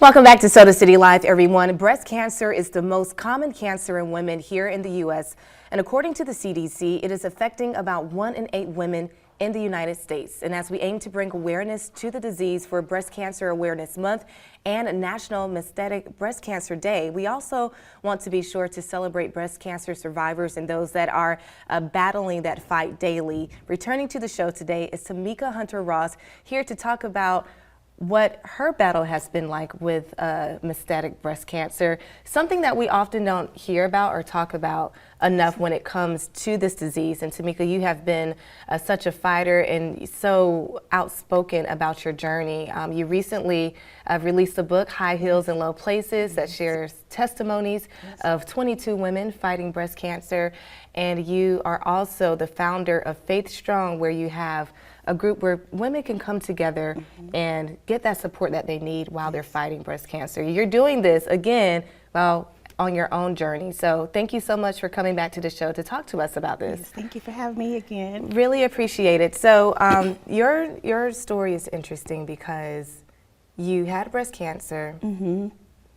Welcome back to Soda City Live, everyone. Breast cancer is the most common cancer in women here in the U.S. And according to the CDC, it is affecting about 1 in 8 women in the United States. And as we aim to bring awareness to the disease for Breast Cancer Awareness Month and National Metastatic Breast Cancer Day, we also want to be sure to celebrate breast cancer survivors and those that are battling that fight daily. Returning to the show today is Tamika Hunter-Ross, here to talk about what her battle has been like with metastatic breast cancer, something that we often don't hear about or talk about enough when it comes to this disease. And Tamika, you have been such a fighter and so outspoken about your journey. You recently released a book, High Heels and Low Places, that shares testimonies of 22 women fighting breast cancer. And you are also the founder of Faith Strong, where you have a group where women can come together and get that support that they need while they're fighting breast cancer. You're doing this, again, well, on your own journey. So thank you so much for coming back to the show to talk to us about this. Yes, thank you for having me again. Really appreciate it. So your story is interesting because you had breast cancer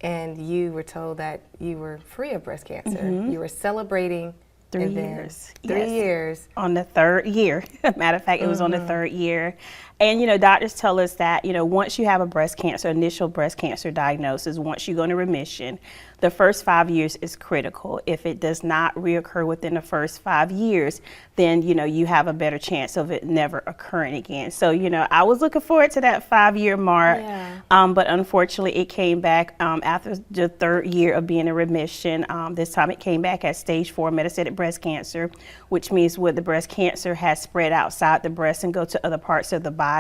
and you were told that you were free of breast cancer. You were celebrating 3 years. 3 years. On the 3rd year. Matter of fact, it was on the 3rd year. And, you know, doctors tell us that, you know, once you have a breast cancer, initial breast cancer diagnosis, once you go into remission, the first 5 years is critical. If it does not reoccur within the first 5 years, then, you know, you have a better chance of it never occurring again. So, you know, I was looking forward to that 5-year mark, but unfortunately it came back after the 3rd year of being in remission. This time it came back as stage 4 metastatic breast cancer, which means where the breast cancer has spread outside the breast and go to other parts of the body.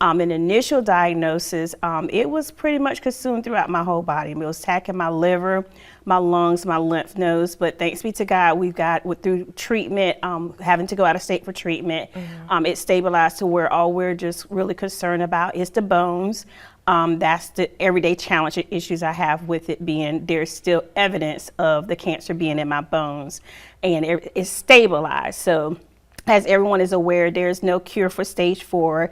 An initial diagnosis, it was pretty much consumed throughout my whole body. It was attacking my liver, my lungs, my lymph nodes, but thanks be to God, we've got, through treatment, having to go out of state for treatment, it stabilized to where all we're just really concerned about is the bones. That's the everyday challenge and issues I have with it being there's still evidence of the cancer being in my bones, and it's stabilized. So as everyone is aware, there's no cure for stage 4.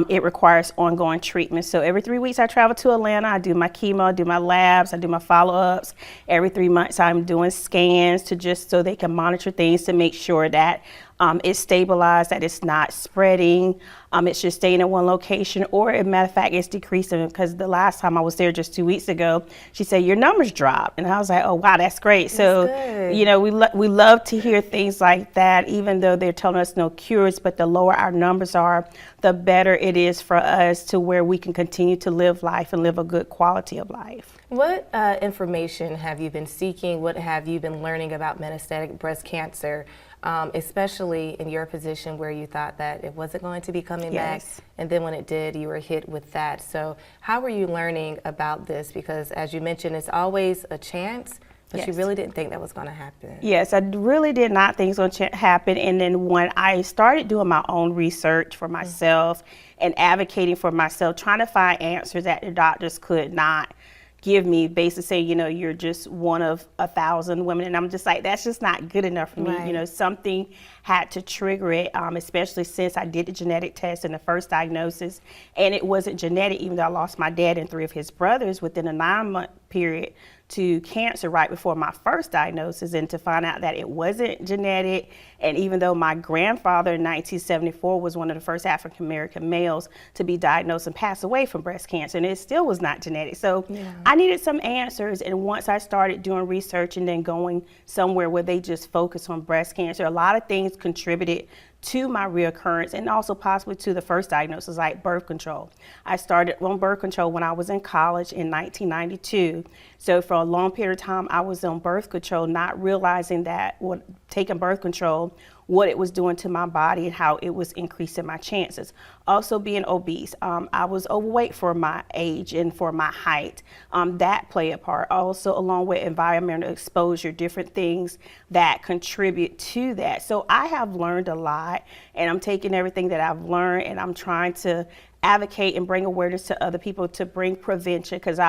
It requires ongoing treatment. So every 3 weeks I travel to Atlanta, I do my chemo, I do my labs, I do my follow-ups. Every 3 months I'm doing scans to just so they can monitor things to make sure that it's stabilized, that it's not spreading, it's just staying in one location, or as a matter of fact, it's decreasing, because the last time I was there just 2 weeks ago, she said, your numbers dropped. And I was like, oh, wow, that's great. That's so, good. You know, we love to hear things like that, even though they're telling us no cures, but the lower our numbers are, the better it is for us to where we can continue to live life and live a good quality of life. What information have you been seeking? What have you been learning about metastatic breast cancer? Especially in your position where you thought that it wasn't going to be coming back, and then when it did, you were hit with that. So how were you learning about this? Because as you mentioned, it's always a chance, but you really didn't think that was going to happen. Yes, I really did not think it was going to happen. And then when I started doing my own research for myself and advocating for myself, trying to find answers that the doctors could not give me, basically saying, you know, you're just one of 1,000 women. And I'm just like, that's just not good enough for me. You know, something had to trigger it, especially since I did the genetic test in the first diagnosis. And it wasn't genetic, even though I lost my dad and 3 of his brothers within a 9-month period to cancer right before my first diagnosis, and to find out that it wasn't genetic. And even though my grandfather in 1974 was one of the first African American males to be diagnosed and pass away from breast cancer, and it still was not genetic. So I needed some answers. And once I started doing research and then going somewhere where they just focus on breast cancer, a lot of things contributed to my reoccurrence, and also possibly to the first diagnosis, like birth control. I started on birth control when I was in college in 1992. So for a long period of time, I was on birth control, not realizing that taking birth control, what it was doing to my body and how it was increasing my chances. Also being obese. I was overweight for my age and for my height. That played a part. Also along with environmental exposure, different things that contribute to that. So I have learned a lot, and I'm taking everything that I've learned and I'm trying to advocate and bring awareness to other people to bring prevention, because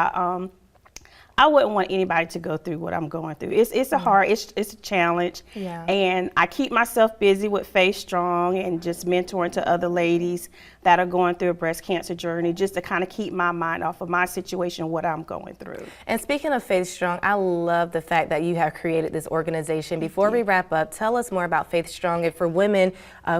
I wouldn't want anybody to go through what I'm going through. It's a hard, it's a challenge. Yeah. And I keep myself busy with Faith Strong and just mentoring to other ladies that are going through a breast cancer journey, just to kind of keep my mind off of my situation, what I'm going through. And speaking of Faith Strong, I love the fact that you have created this organization. Before we wrap up, tell us more about Faith Strong and for women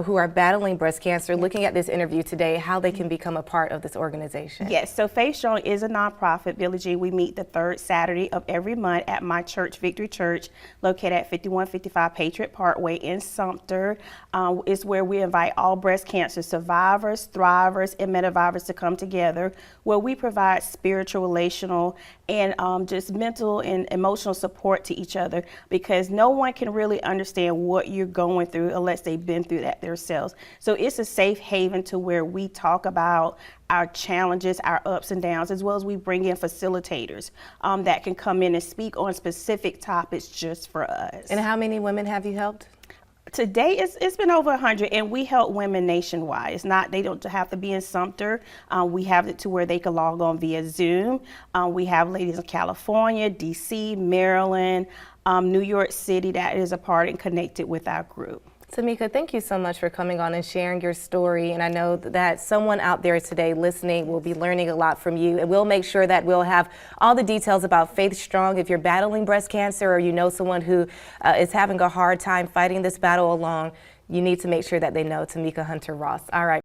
who are battling breast cancer, looking at this interview today, how they can become a part of this organization. Yes, so Faith Strong is a nonprofit. Billie Jean, we meet the third Saturday of every month at my church, Victory Church, located at 5155 Patriot Parkway in Sumter. It's where we invite all breast cancer survivors, thrivers, and metavivors to come together, where we provide spiritual, relational, and just mental and emotional support to each other, because no one can really understand what you're going through unless they've been through that themselves. So it's a safe haven to where we talk about our challenges, our ups and downs, as well as we bring in facilitators that can come in and speak on specific topics just for us. And how many women have you helped? Today, it's been over 100, and we help women nationwide. It's not, they don't have to be in Sumter. We have it to where they can log on via Zoom. We have ladies in California, DC, Maryland, New York City that is a part and connected with our group. Tamika, thank you so much for coming on and sharing your story. And I know that someone out there today listening will be learning a lot from you. And we'll make sure that we'll have all the details about Faith Strong. If you're battling breast cancer or you know someone who is having a hard time fighting this battle along, you need to make sure that they know Tamika Hunter Ross. All right.